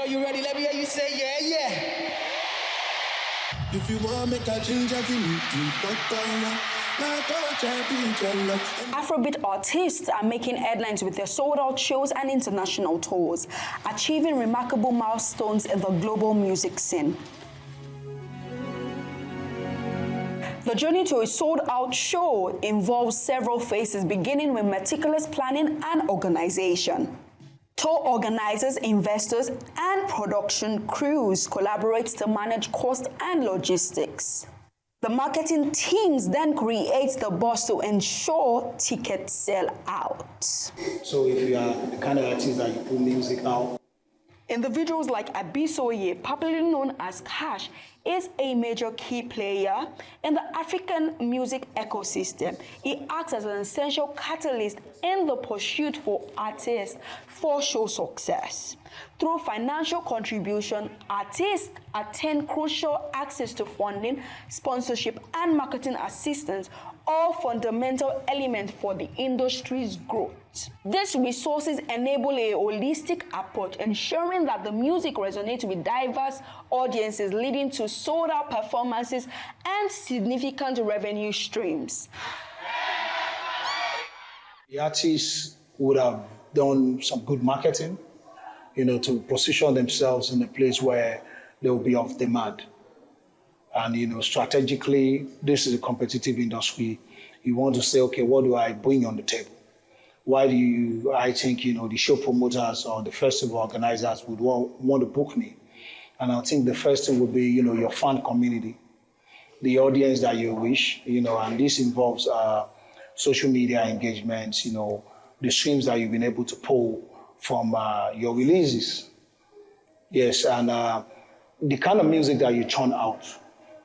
know you ready. Let me hear you say yeah, yeah. If you want make a change, I think Afrobeat artists are making headlines with their sold-out shows and international tours, achieving remarkable milestones in the global music scene. The journey to a sold-out show involves several phases, beginning with meticulous planning and organization. Tour organizers, investors, and production crews collaborate to manage cost and logistics. The marketing teams then create the buzz to ensure tickets sell out. So if you are the kind of artist that you put music out, Individuals like Abisoye, popularly known as Cash, is a major key player in the African music ecosystem. He acts as an essential catalyst in the pursuit for artists for show success. Through financial contribution, artists attain crucial access to funding, sponsorship, and marketing assistance, all fundamental elements for the industry's growth. These resources enable a holistic approach, ensuring that the music resonates with diverse audiences, leading to sold-out performances and significant revenue streams. the artists would have done some good marketing, to position themselves in a place where they will be of demand. And, strategically, this is a competitive industry. You want to say, okay, what do I bring on the table? Why do I think, the show promoters or the festival organizers would want to book me? And I think the first thing would be, your fan community, the audience that you wish, and this involves social media engagements, the streams that you've been able to pull from your releases. Yes, and the kind of music that you churn out.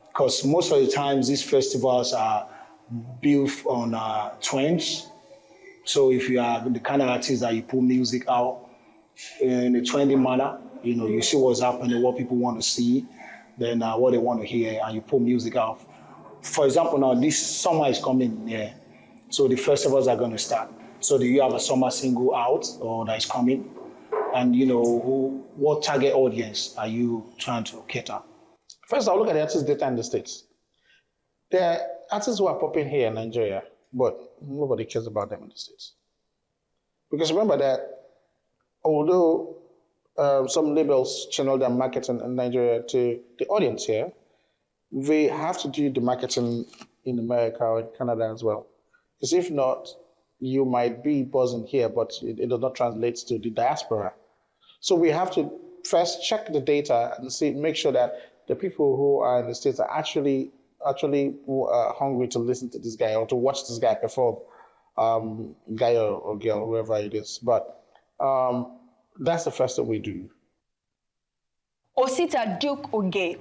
Because most of the times these festivals are built on trends. So if you are the kind of artist that you put music out in a trendy manner, you see what's happening, what people want to see, then what they want to hear, and you put music out. For example, now this summer is coming, so the festivals are going to start. So do you have a summer single out or that is coming? And what target audience are you trying to cater? First, I'll look at the artist data in the States. There are artists who are popping here in Nigeria, but nobody cares about them in the States. Because remember that although some labels channel their marketing in Nigeria to the audience here, they have to do the marketing in America or in Canada as well. Because if not, you might be buzzing here, but it does not translate to the diaspora. So we have to first check the data and make sure that the people who are in the States are actually hungry to listen to this guy or to watch this guy perform, guy or girl, whoever it is. But that's the first thing we do. Osita Duke Oge,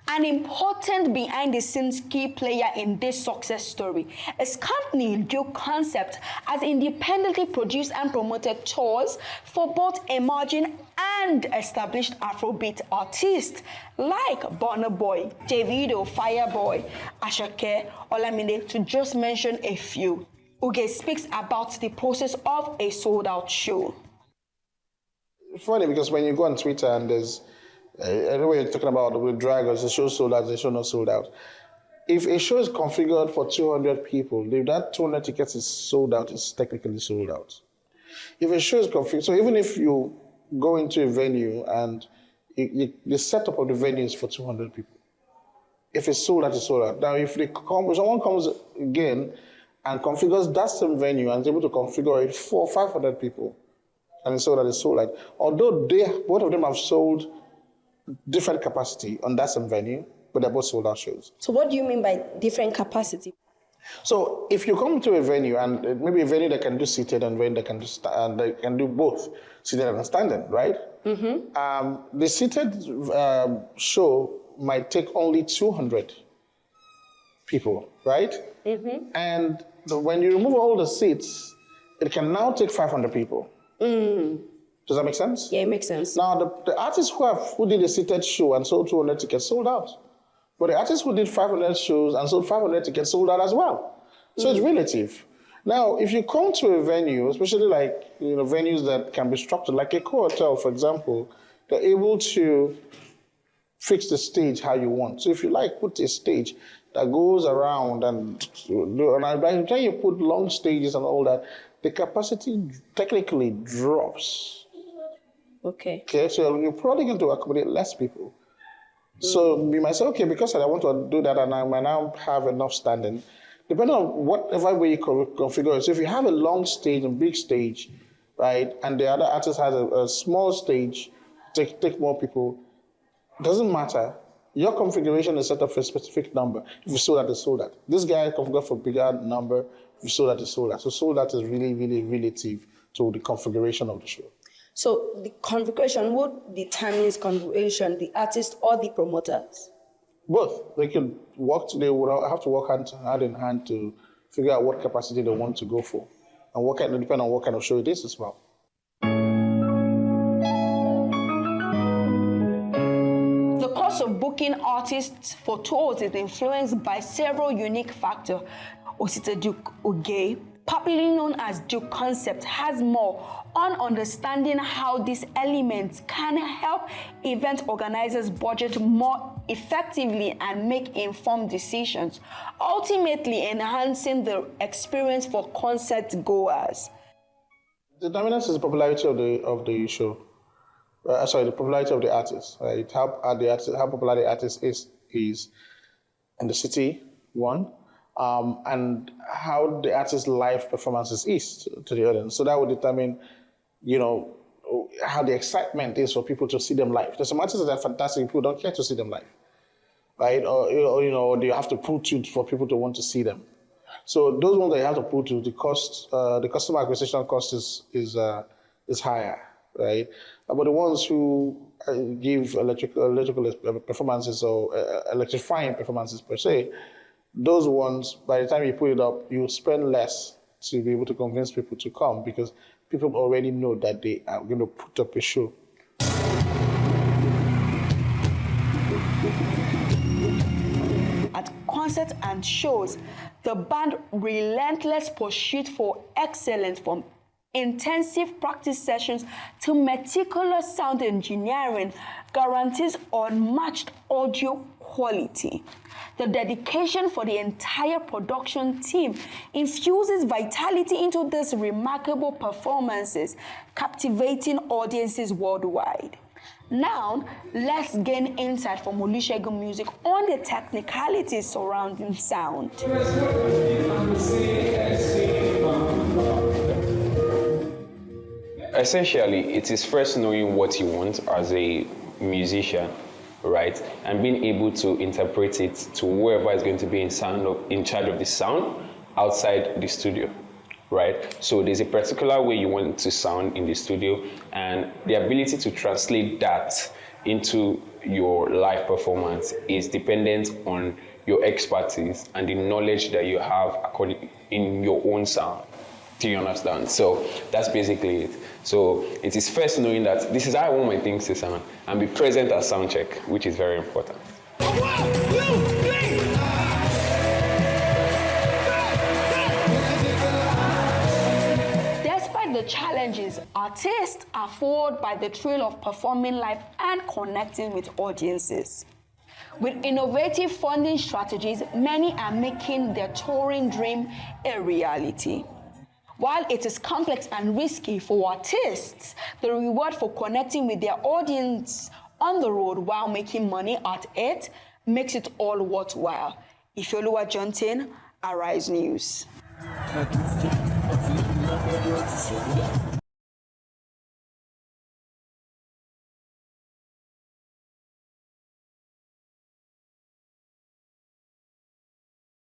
an important behind-the-scenes key player in this success story. His company, Duke Concept, has independently produced and promoted tours for both emerging and established Afrobeat artists like Burna Boy, Davido, Fireboy, Asake, Olamide, to just mention a few. Uge speaks about the process of a sold-out show. It's funny because when you go on Twitter and there's anyway, you're talking about with draggers, the show sold out, the show not sold out. If a show is configured for 200 people, if that 200 tickets is sold out, it's technically sold out. If a show is configured, so even if you go into a venue and the setup of the venue is for 200 people, if it's sold out, it's sold out. Now, if someone comes again and configures that same venue and is able to configure it for 500 people, and it's sold out, it's sold out. Although both of them have sold different capacity on that same venue, but they're both sold out shows. So what do you mean by different capacity? So if you come to a venue and maybe a venue that can do seated and venue that can do they can do both seated and standing, right? Mm-hmm. The seated show might take only 200 people, right? Mm-hmm. And when you remove all the seats, it can now take 500 people. Mm. Does that make sense? Yeah, it makes sense. Now, the artists who did a seated show and sold 200 tickets sold out. But the artists who did 500 shows and sold 500 tickets sold out as well. So it's relative. Now, if you come to a venue, especially like venues that can be structured, like a hotel, for example, they're able to fix the stage how you want. So if you like, put a stage that goes around and by the time you put long stages and all that, the capacity technically drops. Okay. Okay, so you're probably going to accommodate less people. So you might say, okay, because I want to do that and I might now have enough standing, depending on whatever way you configure it. So if you have a long stage and big stage, right, and the other artist has a small stage, take more people, doesn't matter. Your configuration is set up for a specific number. If you sold that, it's sold that. This guy configured for a bigger number. If you sold that, it's sold that. So sold that is really, really relative to the configuration of the show. So the configuration, what determines configuration, the artist or the promoters? Both. They could work. They would have to work hand in hand to figure out what capacity they want to go for, and what kind, depend on what kind of show it is as well. The cost of booking artists for tours is influenced by several unique factors. Osita Duke Oge, popularly known as Duke Concept, has more on understanding how these elements can help event organizers budget more effectively and make informed decisions, ultimately enhancing the experience for concert goers. The dominance is the popularity of the show. The popularity of the artist. Right? How popular the artist is in the city, one, and how the artist's live performances is to the audience. So that would determine, how the excitement is for people to see them live. There's some artists that are fantastic, people don't care to see them live, right? Or they have to pull to for people to want to see them. So those ones that you have to pull to, the customer acquisition cost is higher, right? But the ones who give electrical performances or electrifying performances per se, those ones, by the time you put it up, you spend less to be able to convince people to come because people already know that they are going to put up a show. At concerts and shows, the band's relentless pursuit for excellence, from intensive practice sessions to meticulous sound engineering, guarantees unmatched audio quality. The dedication for the entire production team infuses vitality into these remarkable performances, captivating audiences worldwide. Now, let's gain insight from Olusegun Music on the technicalities surrounding sound. Essentially, it is first knowing what you want as a musician, right? And being able to interpret it to whoever is going to be in charge of the sound outside the studio, right? So there's a particular way you want it to sound in the studio, and the ability to translate that into your live performance is dependent on your expertise and the knowledge that you have in your own sound. Do you understand? So that's basically it. So it is first knowing that this is how I want my things to sound, and be present at sound check, which is very important. Despite the challenges, artists are fueled by the thrill of performing live and connecting with audiences. With innovative funding strategies, many are making their touring dream a reality. While it is complex and risky for artists, the reward for connecting with their audience on the road while making money at it makes it all worthwhile. Ifeoluwa Johnson, Arise News.